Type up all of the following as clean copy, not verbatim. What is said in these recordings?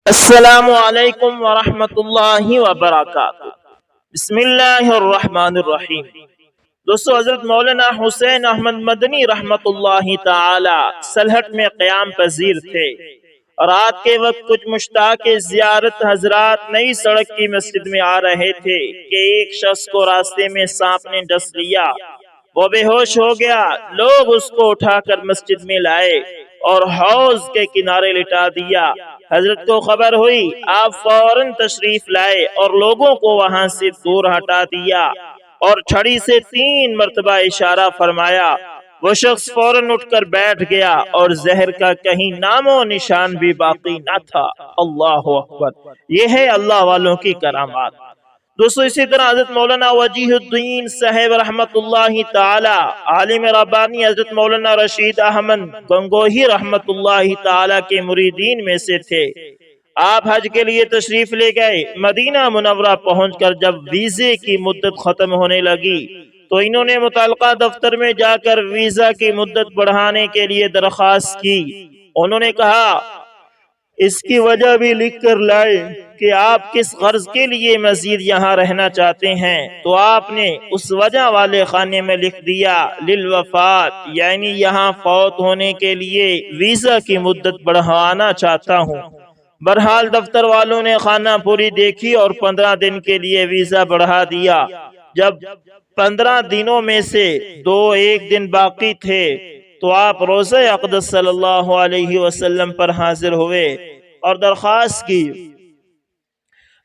السلام علیکم ورحمۃ اللہ وبرکاتہ۔ بسم اللہ الرحمن الرحیم۔ دوستو، حضرت مولانا حسین احمد مدنی رحمۃ اللہ تعالی سلہٹ میں قیام پذیر تھے۔ رات کے وقت کچھ مشتاق زیارت حضرات نئی سڑک کی مسجد میں آ رہے تھے کہ ایک شخص کو راستے میں سانپ نے ڈس لیا۔ وہ بے ہوش ہو گیا۔ لوگ اس کو اٹھا کر مسجد میں لائے اور حوض کے کنارے لٹا دیا۔ حضرت کو خبر ہوئی، آپ فوراً تشریف لائے اور لوگوں کو وہاں سے دور ہٹا دیا اور چھڑی سے 3 مرتبہ اشارہ فرمایا۔ وہ شخص فوراً اٹھ کر بیٹھ گیا اور زہر کا کہیں نام و نشان بھی باقی نہ تھا۔ اللہ اکبر! یہ ہے اللہ والوں کی کرامات۔ دوستو، اسی طرح حضرت مولانا وجیہ الدین صاحب رحمت اللہ تعالی، عالم ربانی حضرت مولانا رشید احمد گنگوہی رحمت اللہ تعالی کے مریدین میں سے تھے۔ آپ حج کے لیے تشریف لے گئے۔ مدینہ منورہ پہنچ کر جب ویزے کی مدت ختم ہونے لگی تو انہوں نے متعلقہ دفتر میں جا کر ویزا کی مدت بڑھانے کے لیے درخواست کی۔ انہوں نے کہا اس کی وجہ بھی لکھ کر لائے کہ آپ کس غرض کے لیے مزید یہاں رہنا چاہتے ہیں، تو آپ نے اس وجہ والے خانے میں لکھ دیا للوفات، یعنی یہاں فوت ہونے کے لیے ویزا کی مدت بڑھوانا چاہتا ہوں۔ بہرحال دفتر والوں نے خانہ پوری دیکھی اور 15 دن کے لیے ویزا بڑھا دیا۔ جب 15 دنوں میں سے 1 دن باقی تھے تو آپ روضہ اقدس صلی اللہ علیہ وسلم پر حاضر ہوئے اور درخواست کی،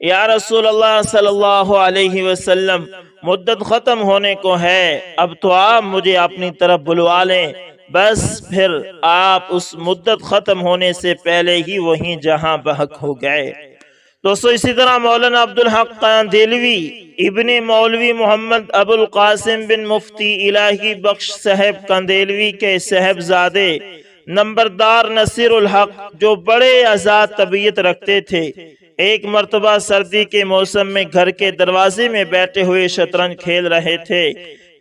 یا رسول اللہ صلی اللہ علیہ وسلم، مدت ختم ہونے کو ہے، اب تو آپ مجھے اپنی طرف بلوا لیں۔ بس پھر آپ اس مدت ختم ہونے سے پہلے ہی وہیں جہاں بحق ہو گئے۔ دوستو، اسی طرح مولانا عبدالحق قاندیلوی ابن مولوی محمد ابو القاسم بن مفتی الہی بخش صاحب قاندیلوی کے صاحبزادے نمبردار نصیر الحق، جو بڑے آزاد طبیعت رکھتے تھے، ایک مرتبہ سردی کے موسم میں گھر کے دروازے میں بیٹھے ہوئے شطرنج کھیل رہے تھے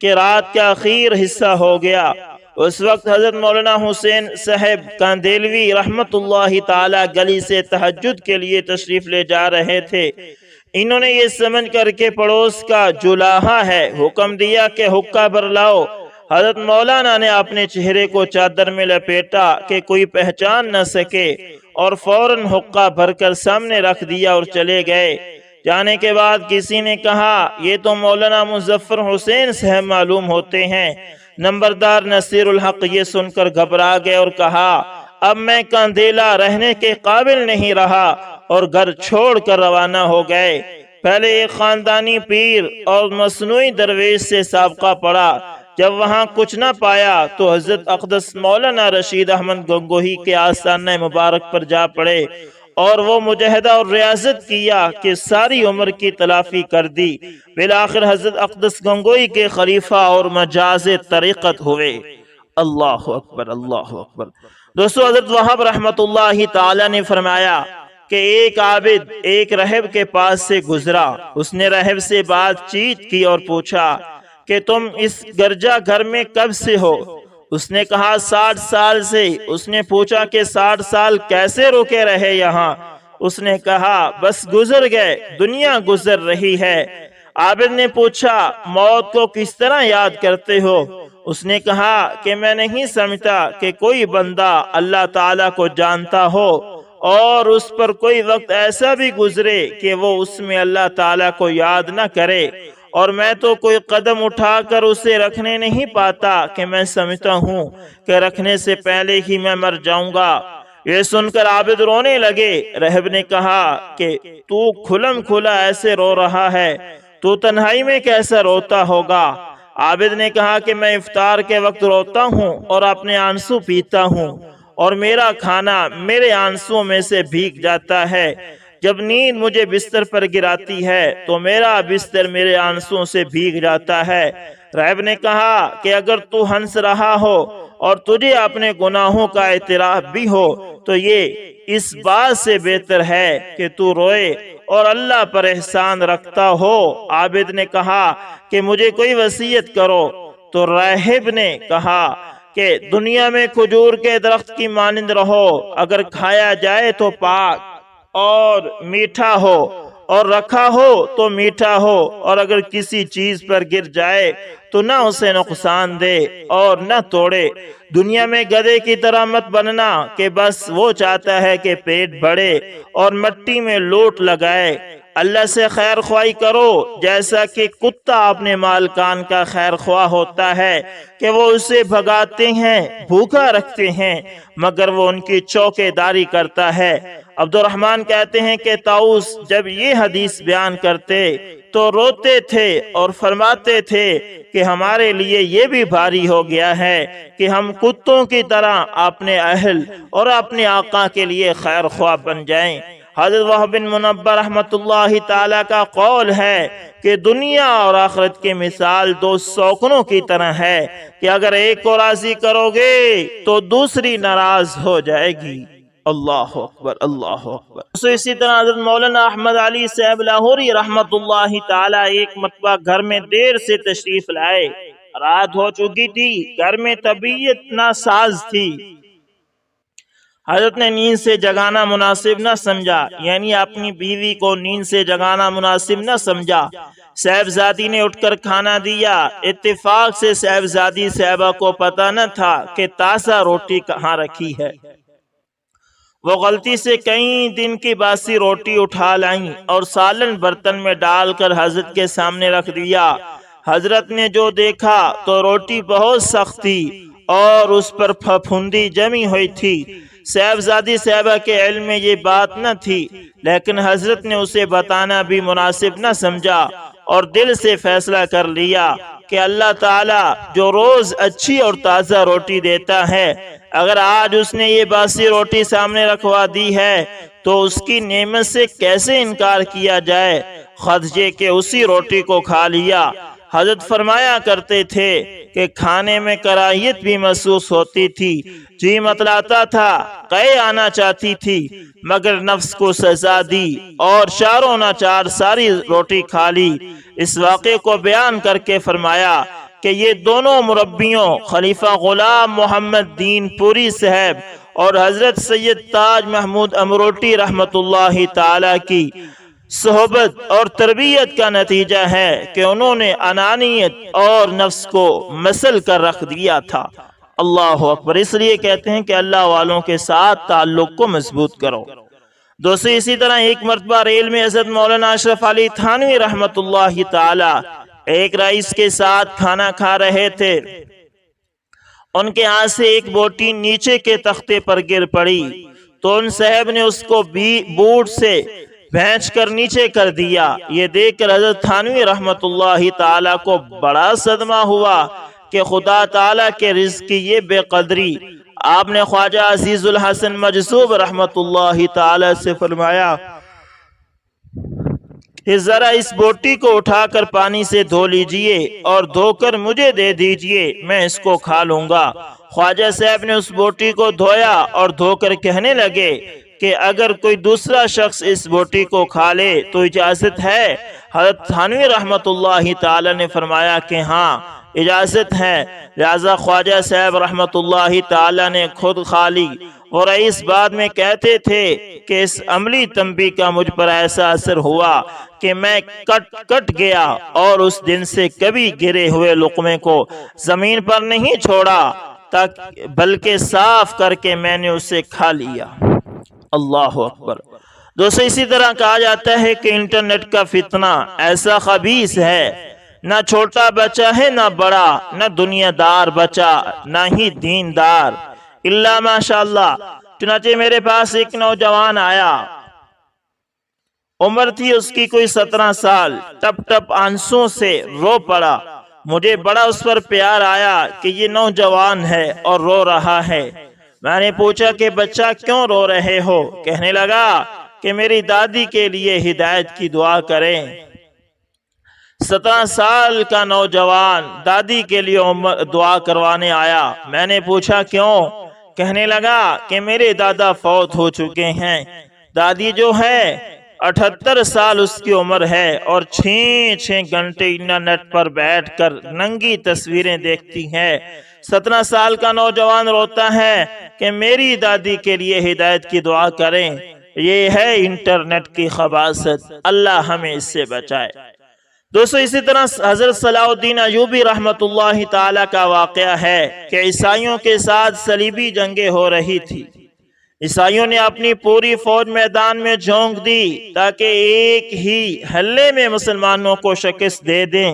کہ رات کا آخر حصہ ہو گیا۔ اس وقت حضرت مولانا حسین صاحب قاندیلوی رحمت اللہ تعالی گلی سے تہجد کے لیے تشریف لے جا رہے تھے۔ انہوں نے یہ سمجھ کر کے پڑوس کا جولاہا ہے حکم دیا کہ حقہ بھر لاؤ۔ حضرت مولانا نے اپنے چہرے کو چادر میں لپیٹا کہ کوئی پہچان نہ سکے اور فوراً حقہ بھر کر سامنے رکھ دیا اور چلے گئے۔ جانے کے بعد کسی نے کہا یہ تو مولانا مظفر حسین صاحب معلوم ہوتے ہیں۔ نمبردار نصیر الحق یہ سن کر گھبرا گئے اور کہا اب میں قاندیلا رہنے کے قابل نہیں رہا، اور گھر چھوڑ کر روانہ ہو گئے۔ پہلے ایک خاندانی پیر اور مصنوعی درویش سے سابقہ پڑا۔ جب وہاں کچھ نہ پایا تو حضرت اقدس مولانا رشید احمد گنگوہی کے آستانہ مبارک پر جا پڑے اور وہ مجاہدہ اور ریاضت کیا کہ ساری عمر کی تلافی کر دی۔ بالآخر حضرت اقدس گنگوہی کے خلیفہ اور مجاز طریقت ہوئے۔ اللہ اکبر، اللہ اکبر۔ دوستو، حضرت وہاب رحمت اللہ تعالی نے فرمایا کہ ایک عابد ایک راہب کے پاس سے گزرا۔ اس نے راہب سے بات چیت کی اور پوچھا کہ تم اس گرجا گھر میں کب سے ہو؟ اس نے کہا 60 سال سے۔ اس نے پوچھا کہ 60 سال کیسے رکے رہے یہاں؟ اس نے کہا بس گزر گئے، دنیا گزر رہی ہے۔ عابد نے پوچھا موت کو کس طرح یاد کرتے ہو؟ اس نے کہا کہ میں نہیں سمجھتا کہ کوئی بندہ اللہ تعالیٰ کو جانتا ہو اور اس پر کوئی وقت ایسا بھی گزرے کہ وہ اس میں اللہ تعالیٰ کو یاد نہ کرے، اور میں تو کوئی قدم اٹھا کر اسے رکھنے نہیں پاتا کہ میں سمجھتا ہوں کہ رکھنے سے پہلے ہی میں مر جاؤں گا۔ یہ سن کر عابد رونے لگے۔ راہب نے کہا کہ تو کھلم کھلا ایسے رو رہا ہے، تو تنہائی میں کیسا روتا ہوگا؟ عابد نے کہا کہ میں افطار کے وقت روتا ہوں اور اپنے آنسو پیتا ہوں، اور میرا کھانا میرے آنسو میں سے بھیگ جاتا ہے۔ جب نیند مجھے بستر پر گراتی ہے تو میرا بستر میرے آنسوں سے بھیگ جاتا ہے۔ راہب نے کہا کہ اگر تو ہنس رہا ہو اور تجھے اپنے گناہوں کا اعتراف بھی ہو تو یہ اس بات سے بہتر ہے کہ تو روئے اور اللہ پر احسان رکھتا ہو۔ عابد نے کہا کہ مجھے کوئی وصیت کرو۔ تو راہب نے کہا کہ دنیا میں کھجور کے درخت کی مانند رہو، اگر کھایا جائے تو پاک اور میٹھا ہو اور رکھا ہو تو میٹھا ہو، اور اگر کسی چیز پر گر جائے تو نہ اسے نقصان دے اور نہ توڑے۔ دنیا میں گدھے کی طرح مت بننا کہ بس وہ چاہتا ہے کہ پیٹ بڑھے اور مٹی میں لوٹ لگائے۔ اللہ سے خیر خواہی کرو جیسا کہ کتا اپنے مالکان کا خیر خواہ ہوتا ہے کہ وہ اسے بھگاتے ہیں، بھوکا رکھتے ہیں، مگر وہ ان کی چوکے داری کرتا ہے۔ عبد الرحمن کہتے ہیں کہ طاؤس جب یہ حدیث بیان کرتے تو روتے تھے اور فرماتے تھے کہ ہمارے لیے یہ بھی بھاری ہو گیا ہے کہ ہم کتوں کی طرح اپنے اہل اور اپنے آقا کے لیے خیر خواہ بن جائیں۔ حضرت وہب بن منبہ رحمت اللہ تعالی کا قول ہے کہ دنیا اور آخرت کی مثال دو سوکنوں کی طرح ہے کہ اگر ایک کو راضی کرو گے تو دوسری ناراض ہو جائے گی۔ اللہ اکبر، اللہ اکبر۔ اسی طرح حضرت مولانا احمد علی صاحب لاہوری رحمت اللہ تعالی ایک مرتبہ گھر میں دیر سے تشریف لائے۔ رات ہو چکی تھی، گھر میں طبیعت ناساز تھی۔ حضرت نے نیند سے جگانا مناسب نہ سمجھا، یعنی اپنی بیوی کو نیند سے جگانا مناسب نہ سمجھا۔ صاحبزادی نے اٹھ کر کھانا دیا۔ اتفاق سے صاحبزادی صاحبہ کو پتہ نہ تھا کہ تازہ روٹی کہاں رکھی ہے۔ وہ غلطی سے کئی دن کی باسی روٹی اٹھا لائیں اور سالن برتن میں ڈال کر حضرت کے سامنے رکھ دیا۔ حضرت نے جو دیکھا تو روٹی بہت سخت تھی اور اس پر پھپھوندی جمی ہوئی تھی۔ صاحبزادی صاحبہ کے علم میں یہ بات نہ تھی، لیکن حضرت نے اسے بتانا بھی مناسب نہ سمجھا اور دل سے فیصلہ کر لیا کہ اللہ تعالی جو روز اچھی اور تازہ روٹی دیتا ہے، اگر آج اس نے یہ باسی روٹی سامنے رکھوا دی ہے تو اس کی نعمت سے کیسے انکار کیا جائے۔ خدیجہ کے اسی روٹی کو کھا لیا۔ حضرت فرمایا کرتے تھے کہ کھانے میں کراہیت بھی محسوس ہوتی تھی، جی متلاتا تھا، قے آنا چاہتی تھی، مگر نفس کو سزا دی اور چاروں ناچار ساری روٹی کھا لی۔ اس واقعے کو بیان کر کے فرمایا کہ یہ دونوں مربیوں خلیفہ غلام محمد دین پوری صاحب اور حضرت سید تاج محمود امروٹی رحمت اللہ تعالی کی صحبت اور تربیت کا نتیجہ ہے کہ انہوں نے انانیت اور نفس کو مسل کر رکھ دیا تھا۔ اللہ اکبر۔ اس لیے کہتے ہیں کہ اللہ والوں کے ساتھ تعلق کو مضبوط کرو۔ دوستو اسی طرح ایک مرتبہ ریل میں حضرت مولانا اشرف علی تھانوی رحمت اللہ تعالی ایک رئیس کے ساتھ کھانا کھا رہے تھے۔ ان کے ہاتھ سے ایک بوٹی نیچے کے تختے پر گر پڑی تو ان صاحب نے اس کو بوٹ سے بھینچ کر نیچے کر دیا۔ یہ دیکھ کر حضرت تھانوی رحمت اللہ تعالی کو بڑا صدمہ ہوا کہ خدا تعالی کے رزق کی یہ بے قدری۔ آپ نے خواجہ عزیز الحسن مجذوب رحمت اللہ تعالی سے فرمایا کہ ذرا اس بوٹی کو اٹھا کر پانی سے دھو لیجئے اور دھو کر مجھے دے دیجئے، میں اس کو کھا لوں گا۔ خواجہ صاحب نے اس بوٹی کو دھویا اور دھو کر کہنے لگے کہ اگر کوئی دوسرا شخص اس بوٹی کو کھا لے تو اجازت ہے؟ حضرت تھانوی رحمت اللہ تعالی نے فرمایا کہ ہاں اجازت ہے۔ لہذا خواجہ صاحب رحمت اللہ تعالی نے خود کھا لی۔ اور رئیس بعد میں کہتے تھے کہ اس عملی تنبیہ کا مجھ پر ایسا اثر ہوا کہ میں کٹ گیا اور اس دن سے کبھی گرے ہوئے لقمے کو زمین پر نہیں چھوڑا بلکہ صاف کر کے میں نے اسے کھا لیا۔ اللہ اکبر۔ دوستو اسی طرح کہا جاتا ہے کہ انٹرنیٹ کا فتنہ ایسا خبیث ہے، نہ چھوٹا بچہ ہے نہ بڑا، نہ دنیا دار بچہ نہ ہی دیندار، اللہ ماشاءاللہ۔ چنانچہ میرے پاس ایک نوجوان آیا، عمر تھی اس کی کوئی 17 سال، ٹپ ٹپ آنسوں سے رو پڑا۔ مجھے بڑا اس پر پیار آیا کہ یہ نوجوان ہے اور رو رہا ہے۔ میں نے پوچھا کہ بچہ کیوں رو رہے ہو؟ کہنے لگا کہ میری دادی کے لیے ہدایت کی دعا کریں۔ 17 سال کا نوجوان دادی کے لیے دعا کروانے آیا۔ میں نے پوچھا کیوں؟ کہنے لگا کہ میرے دادا فوت ہو چکے ہیں، دادی جو ہے 78 سال اس کی عمر ہے اور 6 گھنٹے انٹرنیٹ پر بیٹھ کر ننگی تصویریں دیکھتی ہے۔ 17 سال کا نوجوان روتا ہے کہ میری دادی کے لیے ہدایت کی دعا کریں۔ یہ ہے انٹرنیٹ کی خباثت، اللہ ہمیں اس سے بچائے۔ دوستو اسی طرح حضرت صلاح الدین ایوبی رحمت اللہ تعالی کا واقعہ ہے کہ عیسائیوں کے ساتھ صلیبی جنگیں ہو رہی تھی۔ عیسائیوں نے اپنی پوری فوج میدان میں جھونک دی تاکہ ایک ہی حملے میں مسلمانوں کو شکست دے دیں۔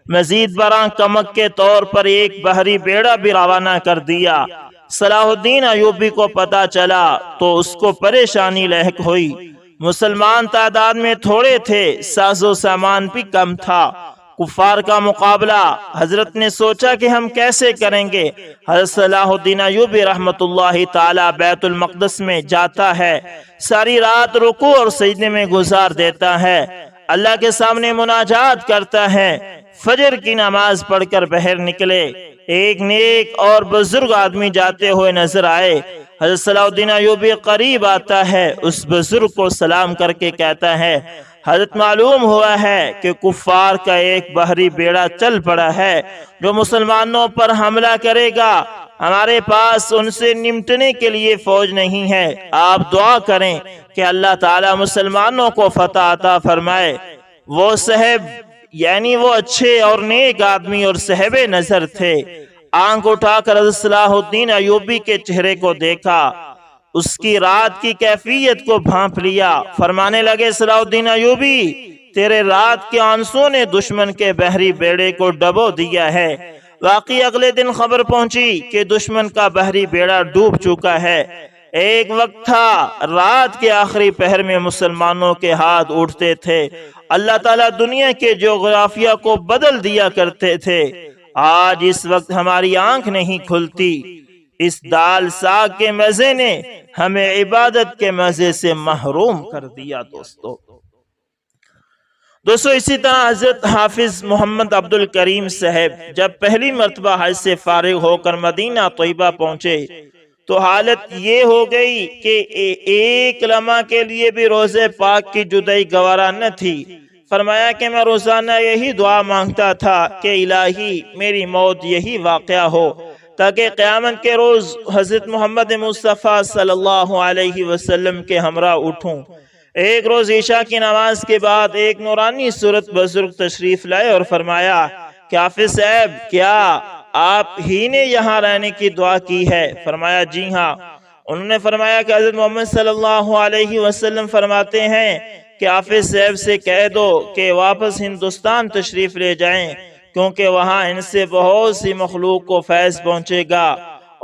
مزید برآں کمک کے طور پر ایک بحری بیڑا بھی روانہ کر دیا۔ صلاح الدین ایوبی کو پتہ چلا تو اس کو پریشانی لاحق ہوئی۔ مسلمان تعداد میں تھوڑے تھے، ساز و سامان بھی کم تھا، کفار کا مقابلہ۔ حضرت نے سوچا کہ ہم کیسے کریں گے؟ حضرت صلاح الدین ایوبی رحمت اللہ تعالی بیت المقدس میں جاتا ہے، ساری رات رکوع اور سجدے میں گزار دیتا ہے، اللہ کے سامنے مناجات کرتا ہے۔ فجر کی نماز پڑھ کر باہر نکلے، ایک نیک اور بزرگ آدمی جاتے ہوئے نظر آئے۔ حضرت صلاح الدین ایوبی قریب آتا ہے، اس بزرگ کو سلام کر کے کہتا ہے، حضرت معلوم ہوا ہے کہ کفار کا ایک بحری بیڑا چل پڑا ہے جو مسلمانوں پر حملہ کرے گا، ہمارے پاس ان سے نمٹنے کے لیے فوج نہیں ہے، آپ دعا کریں کہ اللہ تعالی مسلمانوں کو فتح عطا فرمائے۔ وہ صاحب یعنی وہ اچھے اور نیک آدمی اور صاحب نظر تھے، آنکھ اٹھا کر حضرت صلاح الدین ایوبی کے چہرے کو دیکھا، اس کی رات کی کیفیت کو بھانپ لیا، فرمانے لگے، صلاح الدین ایوبی تیرے رات کے آنسوں نے دشمن کے بحری بیڑے کو ڈبو دیا ہے۔ واقعی اگلے دن خبر پہنچی کہ دشمن کا بحری بیڑا ڈوب چکا ہے۔ ایک وقت تھا رات کے آخری پہر میں مسلمانوں کے ہاتھ اٹھتے تھے، اللہ تعالیٰ دنیا کے جغرافیہ کو بدل دیا کرتے تھے۔ آج اس وقت ہماری آنکھ نہیں کھلتی، اس دال ساگ کے مزے نے ہمیں عبادت کے مزے سے محروم کر دیا۔ دوستو اسی طرح حضرت حافظ محمد عبد الکریم صاحب جب پہلی مرتبہ حج سے فارغ ہو کر مدینہ طیبہ پہنچے تو حالت یہ ہو گئی کہ ایک لمحہ کے لیے بھی روزے پاک کی جدائی گوارا نہ تھی۔ فرمایا کہ میں روزانہ یہی دعا مانگتا تھا کہ الہی میری موت یہی واقعہ ہو تاکہ قیامت کے روز حضرت محمد مصطفیٰ صلی اللہ علیہ وسلم کے ہمراہ اٹھوں۔ ایک روز عشاء کی نماز کے بعد ایک نورانی صورت بزرگ تشریف لائے اور فرمایا کہ حافظ صاحب کیا آپ ہی نے یہاں رہنے کی دعا کی ہے؟ فرمایا جی ہاں۔ انہوں نے فرمایا کہ حضرت محمد صلی اللہ علیہ وسلم فرماتے ہیں کہ حافظ صاحب سے کہہ دو کہ واپس ہندوستان تشریف لے جائیں، کیونکہ وہاں ان سے بہت سی مخلوق کو فیض پہنچے گا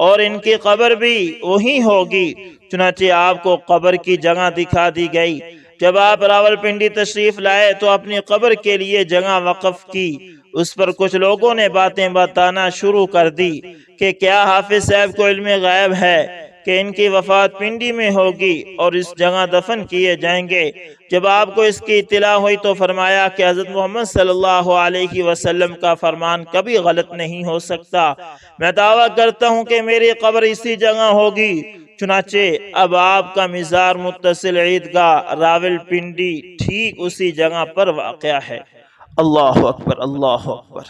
اور ان کی قبر بھی وہی ہوگی۔ چنانچہ آپ کو قبر کی جگہ دکھا دی گئی۔ جب آپ راولپنڈی تشریف لائے تو اپنی قبر کے لیے جگہ وقف کی، اس پر کچھ لوگوں نے باتیں بتانا شروع کر دی کہ کیا حافظ صاحب کو علم غیب ہے کہ ان کی وفات پنڈی میں ہوگی اور اس جگہ دفن کیے جائیں گے۔ جب آپ کو اس کی اطلاع ہوئی تو فرمایا کہ حضرت محمد صلی اللہ علیہ وسلم کا فرمان کبھی غلط نہیں ہو سکتا، میں دعویٰ کرتا ہوں کہ میری قبر اسی جگہ ہوگی۔ چنانچہ اب آپ کا مزار متصل عیدگاہ راولپنڈی ٹھیک اسی جگہ پر واقع ہے۔ اللہ اکبر، اللہ اکبر۔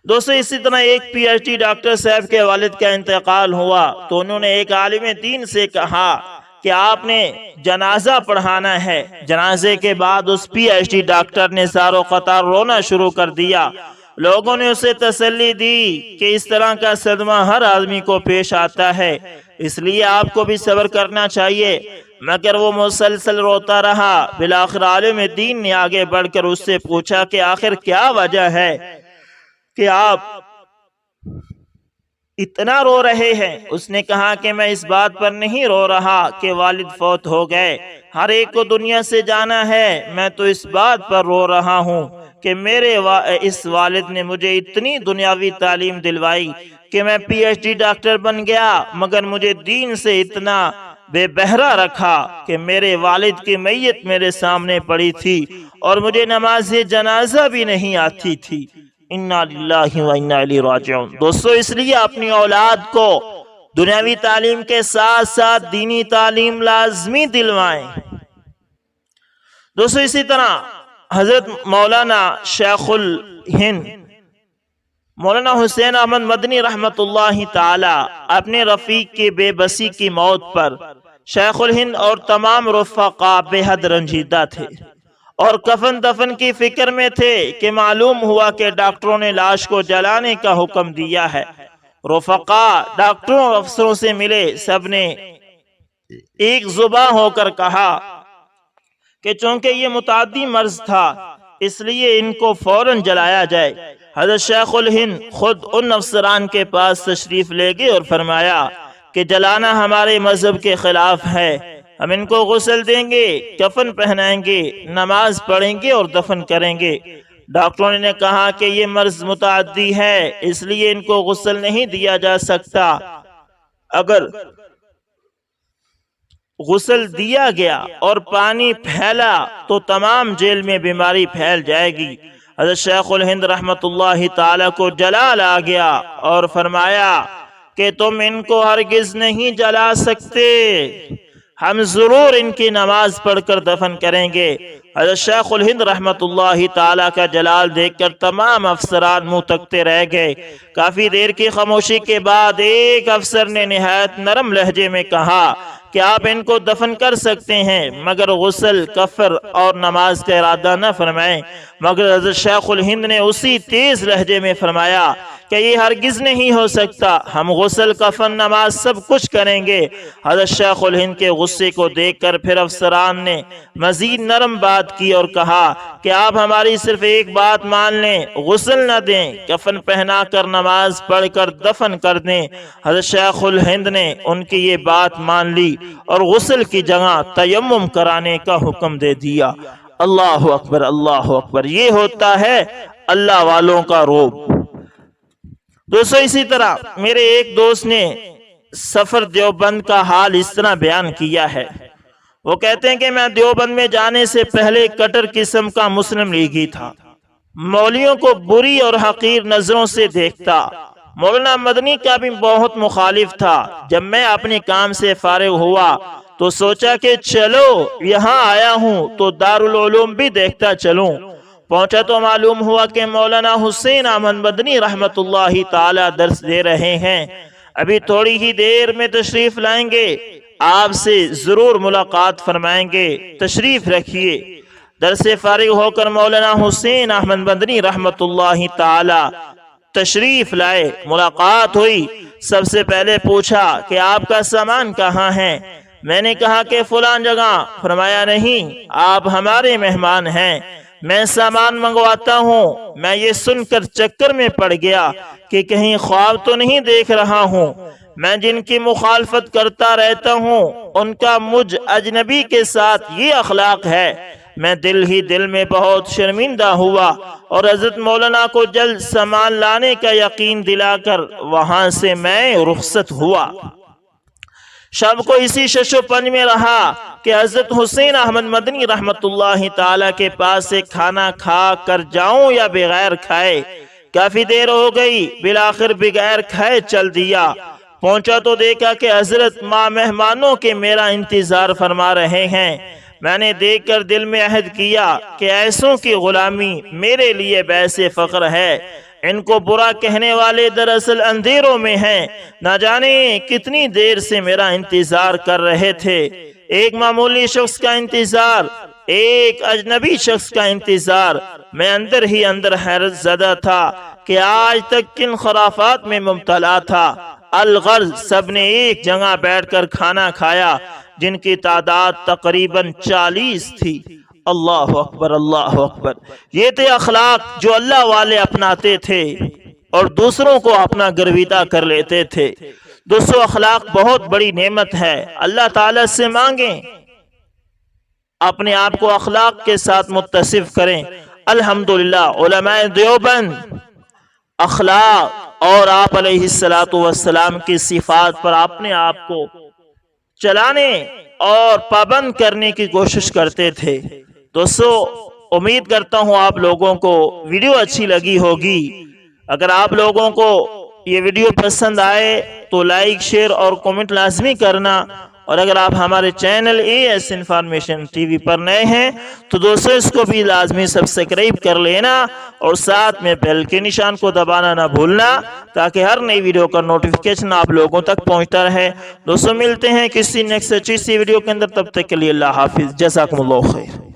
دوستو اسی طرح ایک پی ایچ ڈی ڈاکٹر صاحب کے والد کا انتقال ہوا تو انہوں نے ایک عالم دین سے کہا کہ آپ نے جنازہ پڑھانا ہے۔ جنازے کے بعد اس پی ایچ ڈی ڈاکٹر نے زار و قطار رونا شروع کر دیا۔ لوگوں نے اسے تسلی دی کہ اس طرح کا صدمہ ہر آدمی کو پیش آتا ہے، اس لیے آپ کو بھی صبر کرنا چاہیے، مگر وہ مسلسل روتا رہا۔ بالآخر عالم دین نے آگے بڑھ کر اس سے پوچھا کہ آخر کیا وجہ ہے کہ آپ اتنا رو رہے ہیں؟ اس نے کہا کہ میں اس بات پر نہیں رو رہا کہ والد فوت ہو گئے، ہر ایک کو دنیا سے جانا ہے، میں تو اس بات پر رو رہا ہوں کہ میرے اس والد نے مجھے اتنی دنیاوی تعلیم دلوائی کہ میں پی ایچ ڈی ڈاکٹر بن گیا، مگر مجھے دین سے اتنا بے بہرا رکھا کہ میرے والد کی میت میرے سامنے پڑی تھی اور مجھے نماز جنازہ بھی نہیں آتی تھی۔ انا للہ و انا الیہ راجعون۔ دوستو اس لیے اپنی اولاد کو دنیاوی تعلیم کے ساتھ ساتھ دینی تعلیم لازمی دلوائیں۔ دوستو اسی طرح حضرت مولانا شیخ الہند مولانا حسین احمد مدنی رحمت اللہ تعالی اپنے رفیق کے بے بسی کی موت پر شیخ الہند اور تمام رفقا بے حد رنجیدہ تھے اور کفن دفن کی فکر میں تھے کہ معلوم ہوا کہ ڈاکٹروں نے لاش کو جلانے کا حکم دیا ہے۔ رفقا ڈاکٹروں اور افسروں سے ملے، سب نے ایک زباں ہو کر کہا کہ چونکہ یہ متعدی مرض تھا اس لیے ان کو فوراً جلایا جائے۔ حضرت شیخ الہند خود ان افسران کے پاس تشریف لے گئے اور فرمایا کہ جلانا ہمارے مذہب کے خلاف ہے، ہم ان کو غسل دیں گے، کفن پہنائیں گے، نماز پڑھیں گے اور دفن کریں گے۔ ڈاکٹروں نے کہا کہ یہ مرض متعدی ہے اس لیے ان کو غسل نہیں دیا جا سکتا، اگر غسل دیا گیا اور پانی پھیلا تو تمام جیل میں بیماری پھیل جائے گی۔ حضرت شیخ الہند رحمت اللہ تعالی کو جلال آ گیا اور فرمایا کہ تم ان کو ہرگز نہیں جلا سکتے، ہم ضرور ان کی نماز پڑھ کر دفن کریں گے۔ حضرت شیخ الہند رحمت اللہ تعالی کا جلال دیکھ کر تمام افسران منہ تکتے رہ گئے۔ کافی دیر کی خاموشی کے بعد ایک افسر نے نہایت نرم لہجے میں کہا کہ آپ ان کو دفن کر سکتے ہیں مگر غسل، کفر اور نماز کا ارادہ نہ فرمائیں۔ مگر حضرت شیخ الہند نے اسی تیز لہجے میں فرمایا کہ یہ ہرگز نہیں ہو سکتا، ہم غسل، کفن، نماز سب کچھ کریں گے۔ حضرت شیخ الہند کے غصے کو دیکھ کر پھر افسران نے مزید نرم بات کی اور کہا کہ آپ ہماری صرف ایک بات مان لیں، غسل نہ دیں، کفن پہنا کر نماز پڑھ کر دفن کر دیں۔ حضرت شیخ الہند نے ان کی یہ بات مان لی اور غسل کی جگہ تیمم کرانے کا حکم دے دیا۔ اللہ اکبر، اللہ اکبر، یہ ہوتا ہے اللہ والوں کا روب۔ دوستو اسی طرح میرے ایک دوست نے سفر دیوبند کا حال اس طرح بیان کیا ہے، وہ کہتے ہیں کہ میں دیوبند میں جانے سے پہلے کٹر قسم کا مسلم لیگی تھا، مولویوں کو بری اور حقیر نظروں سے دیکھتا، مولانا مدنی کا بھی بہت مخالف تھا۔ جب میں اپنے کام سے فارغ ہوا تو سوچا کہ چلو یہاں آیا ہوں تو دارالعلوم بھی دیکھتا چلوں۔ پہنچا تو معلوم ہوا کہ مولانا حسین احمد مدنی رحمت اللہ تعالی درس دے رہے ہیں، ابھی تھوڑی ہی دیر میں تشریف لائیں گے، آپ سے ضرور ملاقات فرمائیں گے، تشریف رکھیے۔ درس سے فارغ ہو کر مولانا حسین احمد مدنی رحمت اللہ تعالی تشریف لائے، ملاقات ہوئی۔ سب سے پہلے پوچھا کہ آپ کا سامان کہاں ہے؟ میں نے کہا کہ فلان جگہ۔ فرمایا نہیں، آپ ہمارے مہمان ہیں، میں سامان منگواتا ہوں۔ میں یہ سن کر چکر میں پڑ گیا کہ کہیں خواب تو نہیں دیکھ رہا ہوں، میں جن کی مخالفت کرتا رہتا ہوں ان کا مجھ اجنبی کے ساتھ یہ اخلاق ہے۔ میں دل ہی دل میں بہت شرمندہ ہوا اور حضرت مولانا کو جلد سامان لانے کا یقین دلا کر وہاں سے میں رخصت ہوا۔ شب کو اسی شش و پنج میں رہا کہ حضرت حسین احمد مدنی رحمت اللہ تعالی کے پاس سے کھانا کھا کر جاؤں یا بغیر کھائے۔ کافی دیر ہو گئی، بالآخر بغیر کھائے چل دیا۔ پہنچا تو دیکھا کہ حضرت ماں مہمانوں کے میرا انتظار فرما رہے ہیں۔ میں نے دیکھ کر دل میں عہد کیا کہ ایسوں کی غلامی میرے لیے باعث فخر ہے۔ ان کو برا کہنے والے دراصل اندھیروں میں ہیں، نہ جانے کتنی دیر سے میرا انتظار کر رہے تھے۔ ایک معمولی شخص کا انتظار، ایک اجنبی شخص کا انتظار۔ میں اندر ہی اندر حیرت زدہ تھا کہ آج تک کن خرافات میں مبتلا تھا۔ الغرض سب نے ایک جگہ بیٹھ کر کھانا کھایا جن کی تعداد تقریباً 40 تھی۔ اللہ اکبر، اللہ اکبر، یہ تھے اخلاق جو اللہ والے اپناتے تھے اور دوسروں کو اپنا گرویدہ کر لیتے تھے۔ دوستو اخلاق بہت بڑی نعمت ہے، اللہ تعالیٰ سے مانگیں اپنے آپ کو اخلاق کے ساتھ متصف کریں۔ الحمدللہ علماء دیوبند اخلاق اور آپ علیہ السلام کی صفات پر اپنے آپ کو چلانے اور پابند کرنے کی کوشش کرتے تھے۔ دوستو امید کرتا ہوں آپ لوگوں کو ویڈیو اچھی لگی ہوگی۔ اگر آپ لوگوں کو یہ ویڈیو پسند آئے تو لائک، شیئر اور کمنٹ لازمی کرنا اور اگر آپ ہمارے چینل AS انفارمیشن TV پر نئے ہیں تو دوستو اس کو بھی لازمی سبسکرائب کر لینا اور ساتھ میں بیل کے نشان کو دبانا نہ بھولنا تاکہ ہر نئی ویڈیو کا نوٹیفیکیشن آپ لوگوں تک پہنچتا رہے۔ دوستو ملتے ہیں کسی نیکسٹ اچھی سی ویڈیو کے اندر، تب تک کے لیے اللہ حافظ، جزاکم اللہ خیر۔